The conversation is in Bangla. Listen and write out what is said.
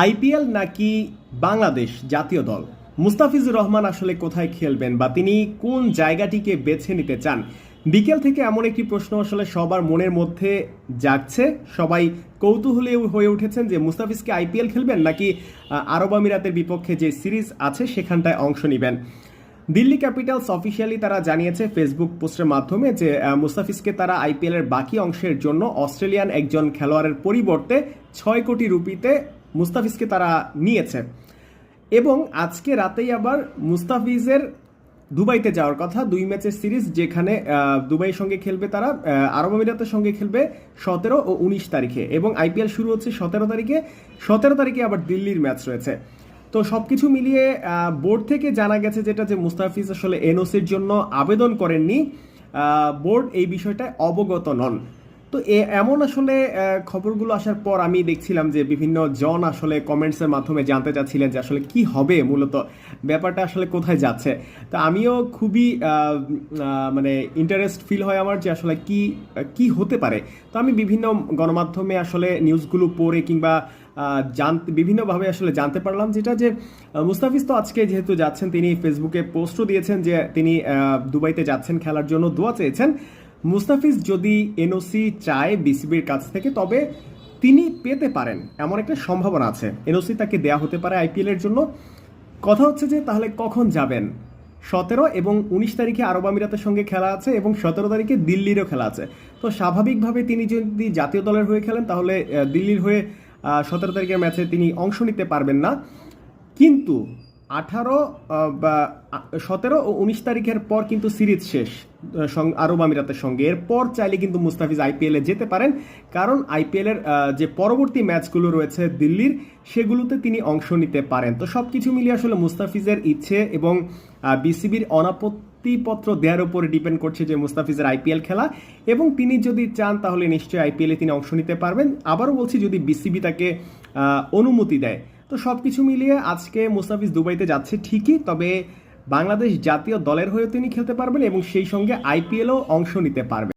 আইপিএল নাকি বাংলাদেশ জাতীয় দল? মুস্তাফিজুর রহমান আসলে কোথায় খেলবেন বা তিনি কোন জায়গাটিকে বেছে নিতে চান? বিকেল থেকে এমন একটি প্রশ্ন আসলে সবার মনের মধ্যে জাগছে। সবাই কৌতূহলী হয়ে উঠেছেন যে মুস্তাফিজকে আইপিএল খেলবেন নাকি আরব আমিরাতের বিপক্ষে যে সিরিজ আছে সেখানটায় অংশ নেবেন। দিল্লি ক্যাপিটালস অফিসিয়ালি তারা জানিয়েছে ফেসবুক পোস্টের মাধ্যমে যে মুস্তাফিজকে তারা আইপিএল এর বাকি অংশের জন্য অস্ট্রেলিয়ান একজন খেলোয়াড়ের পরিবর্তে 6 কোটি রুপিতে মুস্তাফিজকে তারা নিয়েছে এবং আজকে রাতেই আবার মুস্তাফিজের দুবাইতে যাওয়ার কথা। 2 ম্যাচের সিরিজ যেখানে দুবাইয়ের সঙ্গে খেলবে তারা, আরব আমিরাতের সঙ্গে খেলবে 17 ও 19 তারিখে এবং আইপিএল শুরু হচ্ছে 17 তারিখে। 17 তারিখে আবার দিল্লির ম্যাচ রয়েছে। তো সবকিছু মিলিয়ে বোর্ড থেকে জানা গেছে যেটা যে মুস্তাফিজ আসলে এনওসির জন্য আবেদন করেননি, বোর্ড এই বিষয়টায় অবগত নন। তো এমন আসলে খবরগুলো আসার পর আমি দেখছিলাম যে বিভিন্ন জন আসলে কমেন্টসের মাধ্যমে জানতে চাচ্ছিলেন যে আসলে কি হবে, মূলত ব্যাপারটা আসলে কোথায় যাচ্ছে। তো আমিও খুবই মানে ইন্টারেস্ট ফিল হয় আমার যে আসলে কি কি হতে পারে। তো আমি বিভিন্ন গণমাধ্যমে আসলে নিউজগুলো পড়ে কিংবা বিভিন্নভাবে আসলে জানতে পারলাম যেটা যে মুস্তাফিজ তো আজকে যেহেতু যাচ্ছেন, তিনি ফেসবুকে পোস্টও দিয়েছেন যে তিনি দুবাইতে যাচ্ছেন খেলার জন্য, দোয়া চেয়েছেন। মুস্তাফিজ যদি এনওসি চায় বিসিবির কাছ থেকে তবে তিনি পেতে পারেন, এমন একটা সম্ভাবনা আছে। এনওসি তাকে দেয়া হতে পারে আইপিএল এর জন্য। কথা হচ্ছে যে তাহলে কখন যাবেন? 17 এবং 19 তারিখে আরব আমিরাতের সঙ্গে খেলা আছে এবং 17 তারিখে দিল্লিরও খেলা আছে। তো স্বাভাবিকভাবে তিনি যদি জাতীয় দলের হয়ে খেলেন তাহলে দিল্লির হয়ে 17 তারিখের ম্যাচে তিনি অংশ নিতে পারবেন না। কিন্তু 18 বা 17 ও 19 তারিখের পর কিন্তু সিরিজ শেষ আরব আমিরাতের সঙ্গে। এরপর চাইলে কিন্তু মুস্তাফিজ আইপিএলে যেতে পারেন, কারণ আইপিএলের যে পরবর্তী ম্যাচগুলো রয়েছে দিল্লির, সেগুলোতে তিনি অংশ নিতে পারেন। তো সব কিছু মিলিয়ে আসলে মুস্তাফিজের ইচ্ছে এবং বিসিবির অনাপত্তিপত্র দেওয়ার উপরে ডিপেন্ড করছে যে মুস্তাফিজের আইপিএল খেলা, এবং তিনি যদি চান তাহলে নিশ্চয়ই আইপিএলে তিনি অংশ নিতে পারবেন। আবারও বলছি, যদি বিসিবি তাকে অনুমতি দেয়। তো সব কিছু মিলিয়ে আজকে মুস্তাফিজ দুবাইতে যাচ্ছে ঠিকই, তবে বাংলাদেশ জাতীয় দলের হয়েও তিনি খেলতে পারবেন এবং সেই সঙ্গে আইপিএলও অংশ নিতে পারবেন।